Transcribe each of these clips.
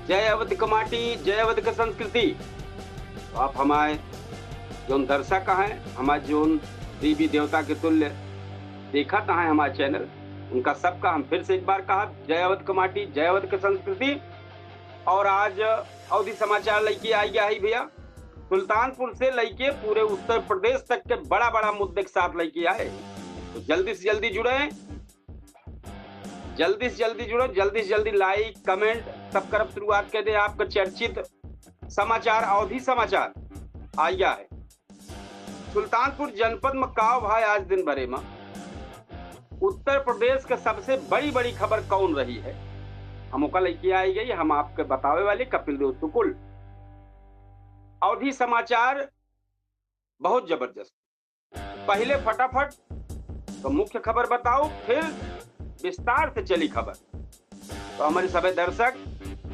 जय अवध कमाटी, जय अवध की संस्कृति। तो आप हमारे जो दर्शक हैं, हमारे जो देवी देवता के तुल्य देखा था है हमारा चैनल, उनका सबका हम फिर से एक बार कहा जय अवध कमाटी, जय अवध की संस्कृति। और आज अवधि समाचार लेके आई गया है भैया, सुल्तानपुर से लेके पूरे उत्तर प्रदेश तक के बड़ा बड़ा मुद्दे के साथ लेके आए। तो जल्दी से जल्दी जुड़े, जल्दी से जल्दी जुड़ो, जल्दी से जल्दी लाइक कमेंट सब करब शुरुआत कर दे। आपका चर्चित समाचार अवधि समाचार आ गया है। सुल्तानपुर जनपद में काव भाई आज दिन भरे में उत्तर प्रदेश के सबसे बड़ी बड़ी खबर कौन रही है, हम ओका लेके आई गई, हम आपके बतावे वाले कपिल देव तुकुल। अवधि समाचार बहुत जबरदस्त। पहले फटाफट तो मुख्य खबर बताओ, फिर विस्तार से चली खबर। तो हमारे सभी दर्शक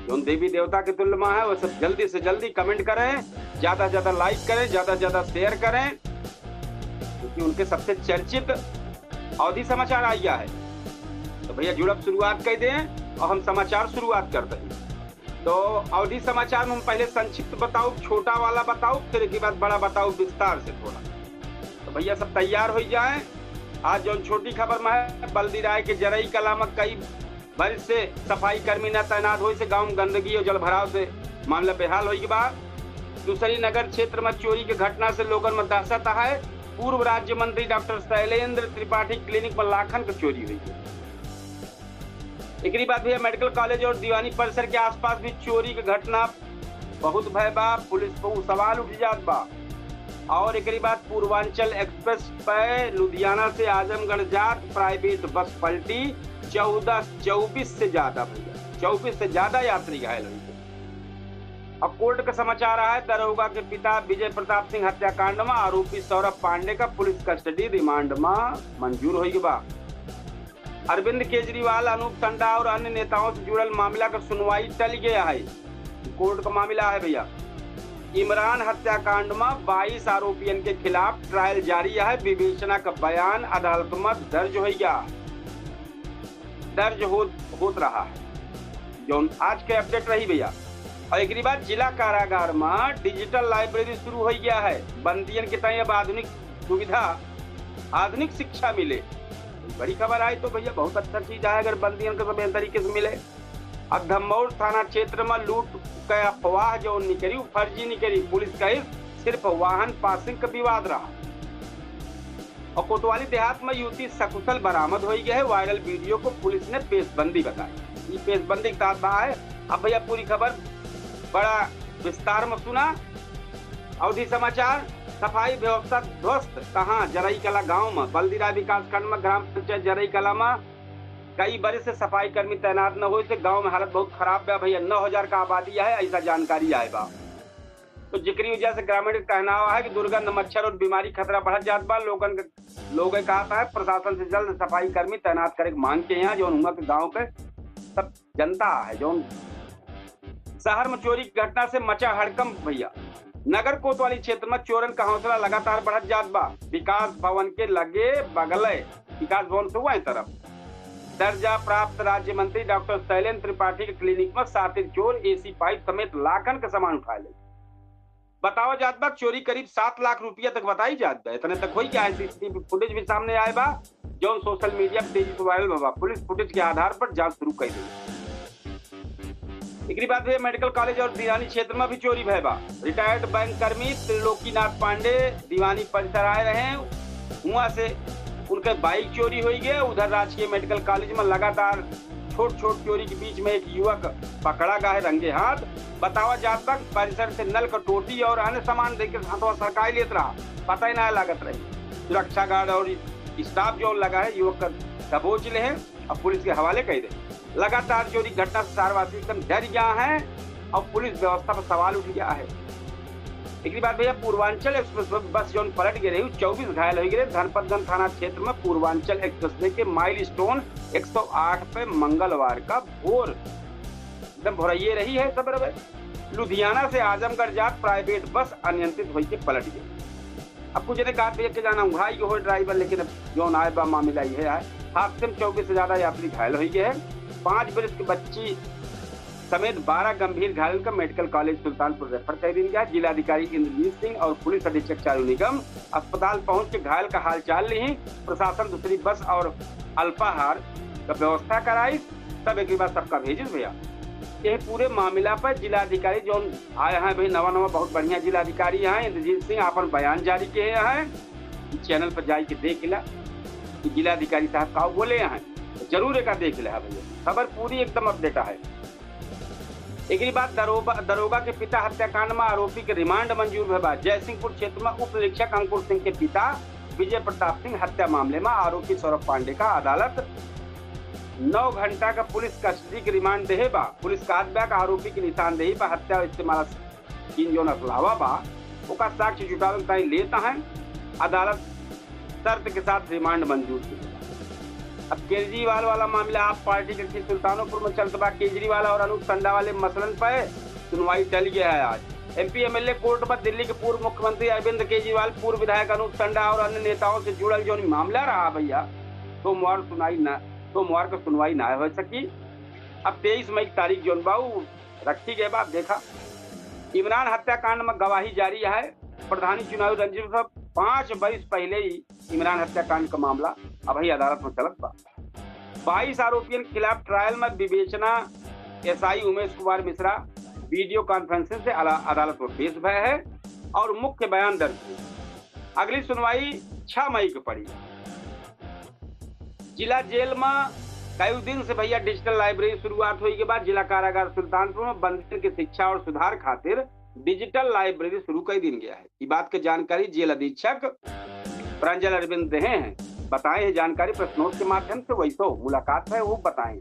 जो देवी देवता के तुल्य में है वो सब जल्दी से जल्दी कमेंट करें, ज्यादा से ज्यादा लाइक करें, ज्यादा से ज्यादा शेयर करें, क्योंकि उनके सबसे चर्चित अवधि समाचार आ गया है। तो भैया जुड़ब शुरुआत कर दें और हम समाचार शुरुआत करते हैं। तो अवधि समाचार में हम पहले संक्षिप्त बताओ, छोटा वाला बताओ, फिर एक बाद बड़ा बताओ विस्तार से थोड़ा। तो भैया सब तैयार हो जाए। आज जो छोटी खबर में है, बल्दी राय के जरई कला में कई वर्ष से सफाई कर्मी न तैनात हो से गांव में गंदगी और जल भराव से मामला बेहाल हो के बाद दूसरी नगर क्षेत्र में चोरी की घटना से लोगों में दहशत है। पूर्व राज्य मंत्री डॉक्टर शैलेंद्र त्रिपाठी क्लिनिक में लाखन की चोरी हुई है। एक बात भैया मेडिकल कॉलेज और दीवानी परिसर के आसपास भी चोरी की घटना बहुत भय बा, पुलिस को सवाल उठ जात बा। और एक बाद पूर्वांचल एक्सप्रेस पे लुधियाना से आजमगढ़ जात प्राइवेट बस पलटी, 24 से ज्यादा भैया 24 से ज्यादा यात्री घायल हुए। अब कोर्ट का समाचार आया, दरोगा के पिता विजय प्रताप सिंह हत्याकांड में आरोपी सौरभ पांडे का पुलिस कस्टडी रिमांड में मंजूर हो गया। अरविंद केजरीवाल, अनूप टंडा और अन्य नेताओं से जुड़ल मामला का सुनवाई टल गया है। कोर्ट का मामला है भैया, इमरान हत्याकांड में 22 आरोपियों के खिलाफ ट्रायल जारी है। विवेचना का बयान अदालत में दर्ज हो गया, दर्ज होत रहा है जो आज के अपडेट रही भैया। और एक बात जिला कारागार में डिजिटल लाइब्रेरी शुरू हो गया है। बंदियन के तय अब आधुनिक सुविधा, आधुनिक शिक्षा मिले, बड़ी खबर आई। तो भैया बहुत अच्छा चीज है अगर बंदियन को सब तरीके से मिले। अब धमौर थाना क्षेत्र में लूट का अफवाह जो निकली फर्जी निकली, पुलिस का सिर्फ वाहन पासिंग का विवाद रहा। और कोतवाली देहात में युवती सकुशल बरामद हो गया है। वायरल वीडियो को पुलिस ने पेशबंदी बताई। ये पेशबंदी के साथ है। अब भैया पूरी खबर बड़ा विस्तार में सुना। अवधि समाचार, सफाई व्यवस्था ध्वस्त कहाँ, जरई कला गाँव में बल्दीराय विकास खंड में ग्राम पंचायत जरई कला में कई बरस से सफाई कर्मी तैनात न हो से गांव में हालत बहुत खराब है भैया। 9000 का आबादी है, ऐसा जानकारी आए बा। तो जिक्री वजह से ग्रामीण का कहना है कि दुर्गंध, मच्छर और बीमारी खतरा बढ़ जात बा। लोग कहा है प्रशासन से जल्द सफाई कर्मी तैनात करे मांग के यहाँ जो के गाँव के सब जनता है। जो शहर में चोरी की घटना से मचा हड़कंप भैया। नगर कोतवाली क्षेत्र में चोरन का हौसला लगातार बढ़त जात बा। विकास भवन के लगे बगले विकास भवन से हुआ तरफ दर्जा प्राप्त राज्य मंत्री डॉक्टर शैलेंद्र त्रिपाठी के क्लिनिक में सातिर चोर एसी पाइप समेत लाखन का सामान उठा ले। बताओ जात बा चोरी करीब 7 लाख रुपया तक बताई जात बा। इतने तक हुई क्या है। सीसीटीवी फुटेज भी सामने आए बा जो सोशल मीडिया पर तेजी से वायरल बा। पुलिस फुटेज के आधार पर जांच शुरू कर दी। एक बात है मेडिकल कॉलेज और दीवानी क्षेत्र में भी चोरी भय बा। रिटायर्ड बैंक कर्मी त्रिलोकीनाथ पांडे दीवानी परिसर आए रहे, वहां से उनके बाइक चोरी हो गए। उधर राजकीय मेडिकल कॉलेज में लगातार छोट चोरी के बीच में एक युवक पकड़ा गया है रंगे हाथ। बतावा जात तक परिसर से नल कटोटी और अन्य सामान देकर हाथों सरकारी लेते रहा, पता ही ना लागत रही। सुरक्षा गार्ड और स्टाफ जो लगा है युवक का दबोच ले है, अब पुलिस के हवाले कर दे। लगातार चोरी घटना से शहरवासी एकदम डर गया है और पुलिस व्यवस्था पर सवाल उठ गया है। एक बात भैया पूर्वांचल एक्सप्रेस बस जो पलट गई रही, 24 घायल हो गए। धनपतगंज थाना क्षेत्र में पूर्वांचल एक्सप्रेस के माइलस्टोन 108 पे मंगलवार का भोर एकदम भोरइये रही है। सब लुधियाना से आजमगढ़ जात प्राइवेट बस अनियंत्रित होकर पलट गई। अब कुछ ने कहा कि जाना उघाई हो ड्राइवर, लेकिन अब जो आए बा मामला ये है। हादसे में 24 से ज्यादा यात्री घायल हो गए हैं। 5 बरस की बच्ची समेत 12 गंभीर घायलों का मेडिकल कॉलेज सुल्तानपुर रेफर कर दिया गया। जिलाधिकारी इंद्रजीत सिंह और पुलिस अधीक्षक चारू निगम अस्पताल पहुंच के घायल का हालचाल ली। प्रशासन दूसरी बस और अल्पाहार का व्यवस्था कराई। सब एक बार सबका भेजिस भैया। ये पूरे मामला पर जिलाधिकारी जो आए हैं भाई, नवा बहुत बढ़िया जिलाधिकारी हैं इंद्रजीत सिंह, अपन बयान जारी किए हैं। चैनल पर जाई के देख ला कि जिलाधिकारी साहब का बोले हैं, जरूर एक देख ला भैया। खबर पूरी एकदम अपडेट है। एक बात दरोगा के पिता हत्याकांड में आरोपी के रिमांड मंजूर हुआ। जयसिंहपुर क्षेत्र में उप निरीक्षक अंकुर सिंह के पिता विजय प्रताप सिंह हत्या मामले में आरोपी सौरभ पांडे का अदालत 9 घंटा का पुलिस कस्टडी के रिमांड दे बा। पुलिस का आरोपी की निशानदेही पर हत्या इस्तेमाल जो असलावा बा ओका साक्ष्य जुटावे ताई लेता है। अदालत शर्त के साथ रिमांड मंजूर की। अब केजरीवाल वाला मामला आप पार्टी के सुल्तानपुर में चलता बा। केजरीवाल और अनूप संडा वाले मसलन पर सुनवाई टल गया है। आज एमपी एमएलए कोर्ट में दिल्ली के पूर्व मुख्यमंत्री अरविंद केजरीवाल, पूर्व विधायक अनूप संडा और अन्य नेताओं से जुड़ल जो मामला रहा भैया, सोमवार को सुनवाई ना हो सकी। अब 23 मई की तारीख जो बाबू रखी गए बात देखा। इमरान हत्याकांड में गवाही जारी है। प्रधानी चुनावी रंजिश 5 वर्ष पहले ही इमरान हत्याकांड का मामला अब ही अदालत में चलत बा। 22 आरोपियों के खिलाफ ट्रायल में विवेचना SI Umesh Kumar Mishra video conferencing से अदालत में पेश भय है और मुख्य बयान दर्ज हुई। अगली सुनवाई 6 मई को पड़ी। जिला जेल में कई दिन से भैया डिजिटल लाइब्रेरी शुरुआत हुई के बाद जिला कारागार सुल्तानपुर में बंदियों की शिक्षा और सुधार खातिर डिजिटल लाइब्रेरी शुरू कर दी गया है। ये बात की जानकारी जेल अधीक्षक प्रांजल अरविंद दे हैं, बताए जानकारी प्रश्नोत्तर के माध्यम से। वही तो मुलाकात है वो बताएं।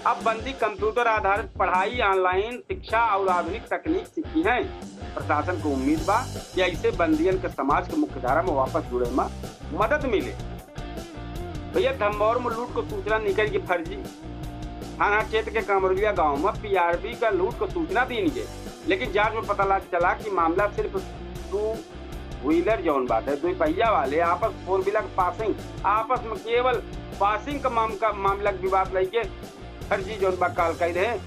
अब बंदी कंप्यूटर आधारित पढ़ाई, ऑनलाइन शिक्षा और आधुनिक तकनीक सीखी है। प्रशासन को उम्मीद बा कि ऐसे बंदियन के समाज के मुख्य धारा में वापस जुड़े में मदद मिले। भैया धमौर में लूट को सूचना निकल की फर्जी। थाना क्षेत्र के कामरुलिया गांव में पीआरबी का लूट को सूचना दी गई, लेकिन जांच में पता चला कि मामला सिर्फ 2 व्हीलर जौन बात है, 2 पहिया वाले आपस 4 व्हीलर पासिंग आपस में केवल पासिंग का मामला विवाद लेके फर्जी जौन बात काल कही रहे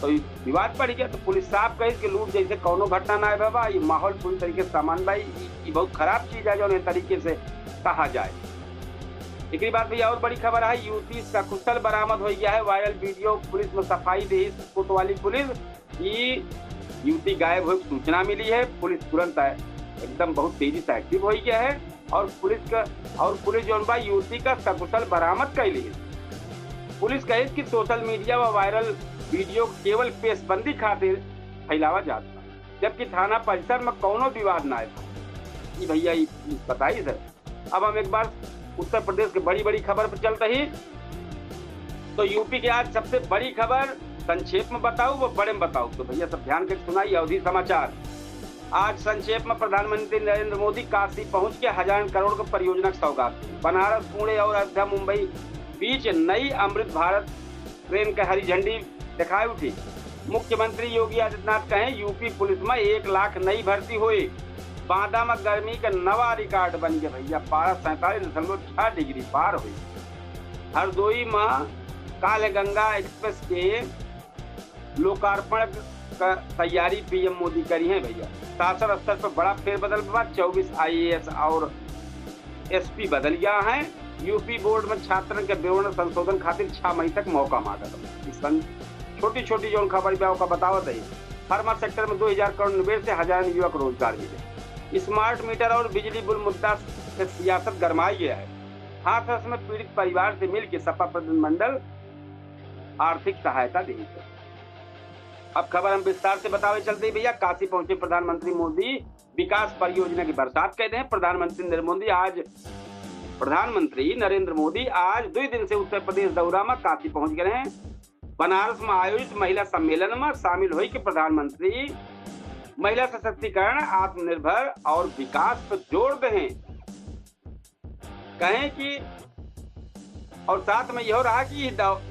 तो विवाद बढ़ गया। तो पुलिस साहब कही कि लूट जैसे कौनो घटना ना है बाबा, ये माहौल पूरी तरीके से सामान भाई ये बहुत खराब चीज है जो तरीके से कहा जाए। एक बात भैया और बड़ी खबर है, युवती का कुशल बरामद हो गया है। वायरल वीडियो पुलिस में सफाई दी कोतवाली पुलिस की युवती गायब हुई सूचना मिली है। पुलिस तुरंत एकदम बहुत तेजी से एक्टिव हो गया है और पुलिस जो युवती का सकुशल बरामद कर ली है। पुलिस कहे कि सोशल मीडिया व वायरल वीडियो केवल पेशबंदी खातिर फैलावा जाता, जबकि थाना परिसर में कोनो विवाद ना है। भैया बताइए सर। अब हम एक बार उत्तर प्रदेश की बड़ी खबर पर चलते ही तो यूपी की आज सबसे बड़ी खबर संक्षेप में बताऊं वो बड़े में बताऊं, तो भैया सब ध्यान करके सुनाइए। अवधि समाचार। आज संक्षेप में प्रधानमंत्री नरेंद्र मोदी काशी पहुंच के 1000 करोड़ की परियोजना की सौगात दी। बनारस, पुणे और अयोध्या मुंबई बीच नई अमृत भारत ट्रेन का हरी झंडी दिखाई उठी। मुख्यमंत्री योगी आदित्यनाथ कहें यूपी पुलिस में 1 लाख नई भर्ती हुई। बांदा में गर्मी का नवा रिकॉर्ड बन गया भैया, पारा 47.6 डिग्री पार हुई। हरदोई में कालगंगा एक्सप्रेस के लोकार्पण का तैयारी पीएम मोदी करी है भैया। शासन स्तर पर बड़ा फेरबदल हुआ, 24 आईएएस और एसपी बदल गया है। यूपी बोर्ड में छात्रों के विवरण संशोधन खातिर 6 मई तक मौका मांगा। छोटी जो खबर का बतावत है। फार्मा सेक्टर में 2000 करोड़ निवेश से 1000 युवक रोजगार मिले। स्मार्ट मीटर और बिजली बिल मुद्दा से सियासत गरमाई गया है। हाथरस में पीड़ित परिवार से मिलकर सपा प्रतिनिधिमंडल आर्थिक सहायता देगी। अब खबर हम विस्तार से बतावे चलते हैं भैया। काशी पहुंचे प्रधानमंत्री मोदी, विकास परियोजना की बरसात कहते हैं। प्रधानमंत्री नरेंद्र मोदी आज 2 दिन से उत्तर प्रदेश दौरा में काशी पहुंच गए हैं। बनारस में आयोजित महिला सम्मेलन में शामिल हुई कि प्रधानमंत्री महिला सशक्तिकरण, आत्मनिर्भर और विकास पर जोर दें। कहें कि और साथ में यह रहा कि ये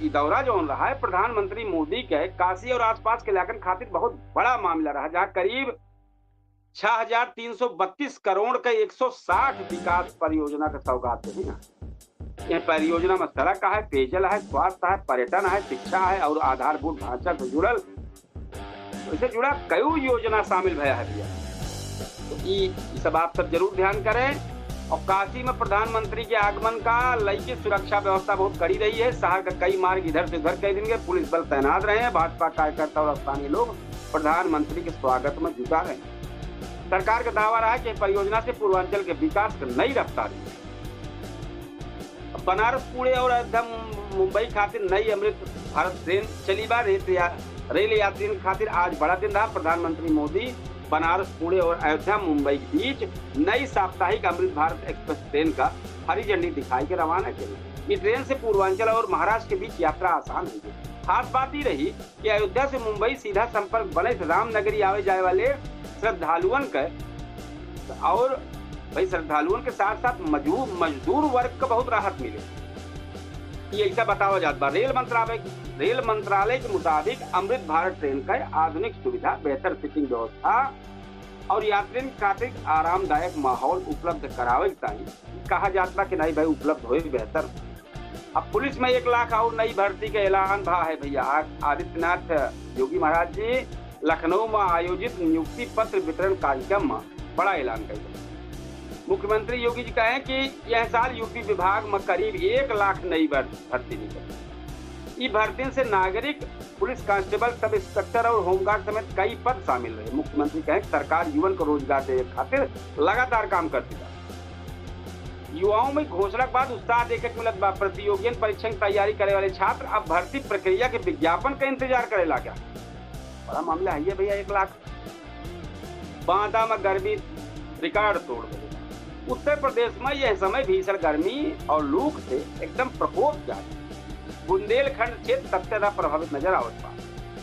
दौरा जो रहा है प्रधानमंत्री मोदी के काशी और आसपास के इलाके खातिर बहुत बड़ा मामला रहा, जहां करीब 6332 करोड़ का 160 विकास परियोजना का सौगात है ना। यह परियोजना में सड़क है, पेयजल है, स्वास्थ्य है, पर्यटन है, शिक्षा है और आधारभूत ढांचा से जुड़ल इससे जुड़ा कई योजना शामिल भया है भैया। तो ये सब आप सब जरूर ध्यान करें। और काशी में प्रधानमंत्री के आगमन का लई सुरक्षा व्यवस्था बहुत कड़ी रही है। शहर का कई मार्ग इधर से उधर कई दिन के पुलिस बल तैनात रहे हैं। भाजपा कार्यकर्ता और स्थानीय लोग प्रधानमंत्री के स्वागत में जुटा रहे हैं। सरकार का दावा रहा है कि परियोजना से पूर्वांचल के विकास को नई रफ्तार मिली। बनारस पुणे और अयोध्या मुंबई खातिर नई अमृत भारत ट्रेन चली बा। रेल यात्रियों खातिर आज बड़ा दिन रहा। प्रधानमंत्री मोदी बनारस पुणे और अयोध्या मुंबई के बीच नई साप्ताहिक अमृत भारत एक्सप्रेस ट्रेन का हरी झंडी दिखाई के रवाना की। इस ट्रेन से पूर्वांचल और महाराष्ट्र के बीच यात्रा आसान होगी। खास बात ये रही कि अयोध्या से मुंबई सीधा संपर्क बने रामनगरी आवे जाए वाले श्रद्धालुओं के साथ साथ मजदूर वर्ग को बहुत राहत मिले। ये ऐसा बतावा जाता। रेल मंत्रालय के मुताबिक अमृत भारत ट्रेन का आधुनिक सुविधा, बेहतर सीटिंग व्यवस्था और यात्रियों के खातिर आरामदायक माहौल उपलब्ध करावे कहा जाता कि नहीं भाई उपलब्ध हो बेहतर। अब पुलिस में 1 लाख और नई भर्ती का ऐलान भा है भैया। आदित्यनाथ योगी महाराज जी लखनऊ में आयोजित नियुक्ति पत्र वितरण कार्यक्रम में बड़ा ऐलान किया। मुख्यमंत्री योगी जी कहें कि यह साल यूपी विभाग में करीब 1 लाख नई भर्ती निकली। इस भर्ती से नागरिक, पुलिस कांस्टेबल, सब इंस्पेक्टर और होमगार्ड समेत कई पद शामिल रहे। मुख्यमंत्री कहें कि सरकार युवन को रोजगार देने खातिर लगातार काम करती है। युवाओं में घोषणा के बाद उत्साह देखे मिलत बा। प्रतियोगी परीक्षा की तैयारी करे वाले छात्र अब भर्ती प्रक्रिया के विज्ञापन का इंतजार करे लगा। बड़ा मामला है ये भैया। 1 लाख। बांदा में गर्मी रिकॉर्ड तोड़ गई। उत्तर प्रदेश में यह समय भीषण गर्मी और लू से एकदम प्रकोप जारी। बुंदेलखंड क्षेत्र सबसे ज्यादा प्रभावित नजर आवत बा।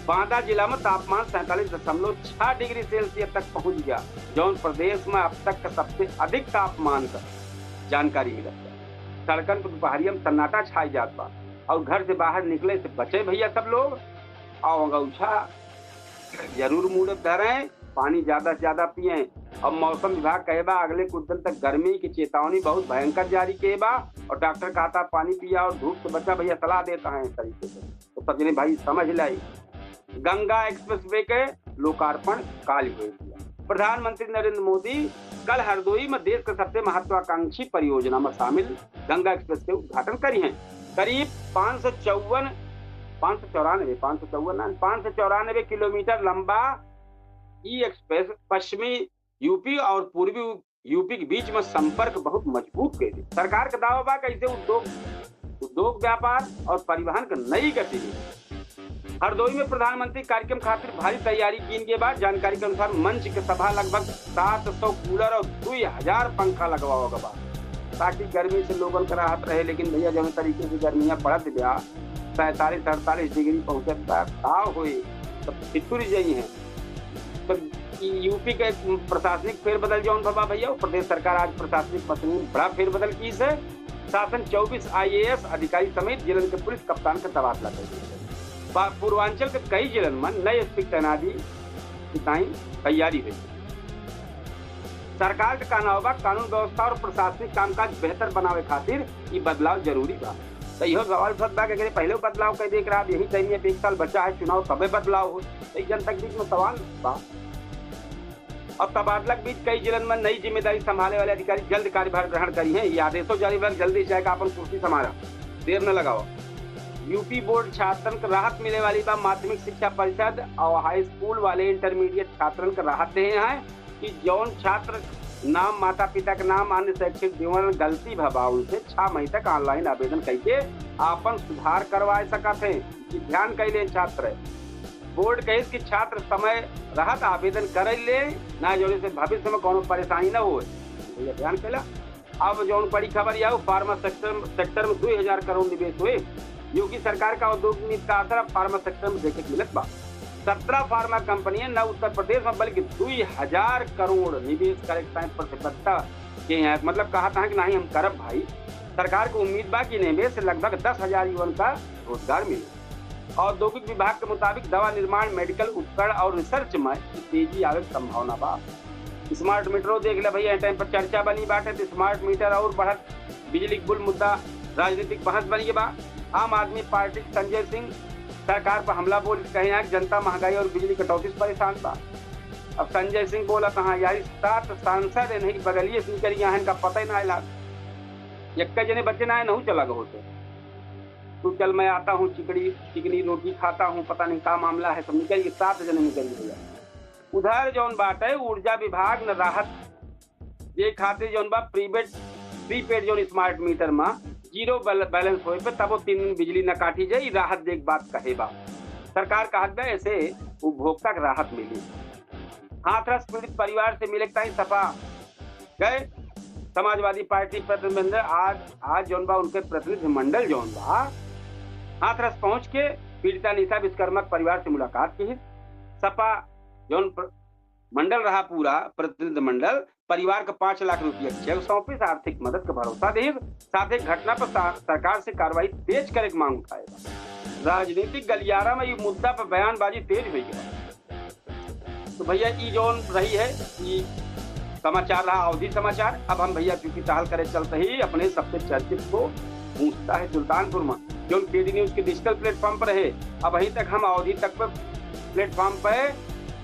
बांदा जिला में तापमान 47.6 डिग्री सेल्सियस तक पहुंच गया, जौन प्रदेश में अब तक का सबसे अधिक तापमान का जानकारी मिला। सड़कन पर दोपहरिया में सन्नाटा छाई जात बा और घर से बाहर निकले से बचे भैया सब लोग। और अंगूछा जरूर मुंह धरें, पानी ज्यादा से ज्यादा पिए। और मौसम विभाग कहे बा अगले कुछ दिन तक गर्मी की चेतावनी बहुत भयंकर जारी किए बा। और डॉक्टर कहता पानी पिया और धूप से बचा भैया सलाह देता है इस तरीके से। तो सब जने भाई समझ लाई। गंगा एक्सप्रेसवे के लोकार्पण काल हुए। प्रधानमंत्री नरेंद्र मोदी कल हरदोई में देश के सबसे महत्वाकांक्षी परियोजना में शामिल गंगा एक्सप्रेस के उद्घाटन करी हैं। करीब 594 किलोमीटर लंबा ई एक्सप्रेस पश्चिमी यूपी और पूर्वी यूपी के बीच में संपर्क बहुत मजबूत कर दी। सरकार का दावा बा कैसे उद्योग व्यापार और परिवहन का नई गति दी। हरदोई में प्रधानमंत्री कार्यक्रम खातिर भारी तैयारी की के बाद जानकारी के अनुसार मंच के सभा लगभग 700 कूलर और 2000 पंखा लगवा होगा ताकि गर्मी से लोगों को राहत रहे। लेकिन भैया जब तरीके से गर्मियां बढ़त गया 47-48 डिग्री पहुंचता हुई तब फितुरी जाई है। तो यूपी के प्रशासनिक फेरबदल जौन बाबा भैया, प्रदेश सरकार आज प्रशासनिक पत्र में बड़ा फेरबदल की है। शासन 24 IAS अधिकारी समेत जिलन के पुलिस कप्तान का तबादला कर दिया। पूर्वांचल के कई जिलन में नए एसपी तैनाती की तैयारी हुई। सरकार का कहना होगा कानून व्यवस्था और प्रशासनिक कामकाज बेहतर बनावे खातिर ये बदलाव जरूरी बा। तो यह सवाल बा कि पहले बदलाव कह देख रहा है, यही टाइम में 1 साल बचा है चुनाव, तबे बदलाव हो। तो जनता के बीच में सवाल बा। और तबादला के बीच कई जिलन में नई जिम्मेदारी संभालने वाले अधिकारी जल्द कार्यभार ग्रहण करी है। ये आदेशों जारी कर जल्दी जाएगा अपन कुर्सी संभाला, देर न लगाओ। यूपी बोर्ड छात्रन को राहत मिले वाली बा। माध्यमिक शिक्षा परिषद और हाई स्कूल वाले इंटरमीडिएट छात्रन को राहत दे हैं कि जौन छात्र नाम, माता पिता के नाम, अन्य शैक्षिक विवरण गलती भबा उनसे 6 मई तक ऑनलाइन आवेदन करके आपन सुधार करवा सकते हैं। ध्यान कैले छात्र बोर्ड कहे कि छात्र समय रहत आवेदन कर ले ना, जो से भविष्य में कोनो परेशानी न हो। भैया ध्यान कैला। अब जो बड़ी खबर यह फार्मा सेक्टर में 2000 करोड़ निवेश हुए। योगी सरकार का औद्योगिक नीति का असर फार्मा सेक्टर में देखे मिलत बा। 17 फार्मा कंपनियां न उत्तर प्रदेश में बल्कि 2000 करोड़ निवेश करे प्रतिबद्धता के हैं। मतलब कहा था कि नहीं हम करब भाई। सरकार को उम्मीद बा कि निवेश से लगभग 10,000 युवाओं का रोजगार मिले। औद्योगिक विभाग के मुताबिक दवा निर्माण, मेडिकल उपकरण और रिसर्च में तेजी आवे की संभावना बा। स्मार्ट मीटरों देख ले भैया, टाइम पर चर्चा बनी बाटे। तो स्मार्ट मीटर और बढ़त बिजली बिल मुद्दा राजनीतिक बहस बनी बा। आम आदमी पार्टी संजय सिंह सरकार पर हमला बोल कहे यहाँ जनता महंगाई और बिजली कटौती से परेशान था। अब संजय सिंह बोला कहाँ यार 7 सांसद है नहीं बगलिए सुन कर यहाँ इनका पता ही ना इलाज एक जने बच्चे ना नहीं चला गए होते तू चल मैं आता हूँ चिकनी रोटी खाता हूँ पता नहीं क्या मामला है सब निकल 7 जने निकल भैया। उधर जौन बात है ऊर्जा विभाग न राहत ये खाते जौन बा प्रीपेड जौन स्मार्ट मीटर में जीरो बैलेंस होए पे तब 3 दिन बिजली न काटी जाए राहत देख बात कहे बा सरकार कहत बा ऐसे उपभोक्ता के राहत मिली। हाथरस पीड़ित परिवार से मिले ताई सपा गए समाजवादी पार्टी प्रतिनिधिमंडल आज जौन बा उनके प्रतिनिधि मंडल जौन बा हाथरस पहुंच के पीड़िता निशा विश्वकर्मा परिवार से मुलाकात की। सपा जौन मंडल रहा पूरा प्रतिनिधि मंडल परिवार का 5 लाख रुपया चेक सौंपी आर्थिक मदद का भरोसा दे साथ ही घटना पर सरकार से कार्रवाई तेज करे की मांग उठाएगा। राजनीतिक गलियारा में ये मुद्दा पर बयानबाजी तेज हुई है। तो भैया ये जौन रही है ये समाचार रहा अवधि समाचार। अब हम भैया चूंकि टहल करे चलते ही अपने सबसे चर्चित को पूछता है सुल्तानपुर में जो केडी न्यूज के डिजिटल प्लेटफॉर्म पर रहे। अब अभी तक हम अवधि तक पर प्लेटफॉर्म पे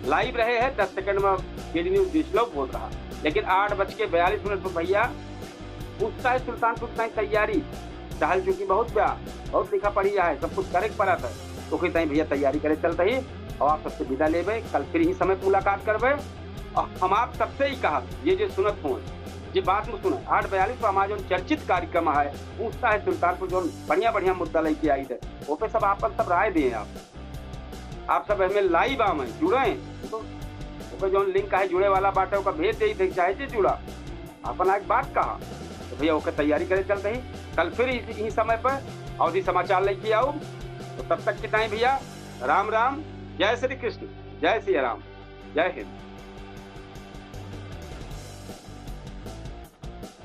लाइव रहे हैं 10 सेकंड में केडी न्यूज डिजिटल बोल रहा लेकिन 8:42 पर भैया पूछता है सुल्तानपुर की तैयारी टहल चुकी बहुत लिखा पड़ी है सब कुछ करे पड़ा था तो कोई भैया तैयारी करे चलते ही और आप सबसे विदा लेबे कल फिर ही समय मुलाकात करबे। और हम आप सबसे ही कहा ये जो सुनत हो ये बात में सुना 8:42 पर हमारा जो चर्चित कार्यक्रम है पूछता है सुल्तानपुर जो बढ़िया मुद्दा लेके आई थे वो पे सब आप सब राय दिए आप सब हमें लाइव में जुड़े तो जो लिंक है जुड़े वाला बात है उसका भेज दे चाहे जुड़ा अपन आज बात कहा तो भैया ओके तैयारी करे चलते ही कल फिर इसी समय पर अवधि समाचार लेके आओ। तो तब तक कितना भैया राम राम जय श्री कृष्ण जय श्री राम जय हिंद।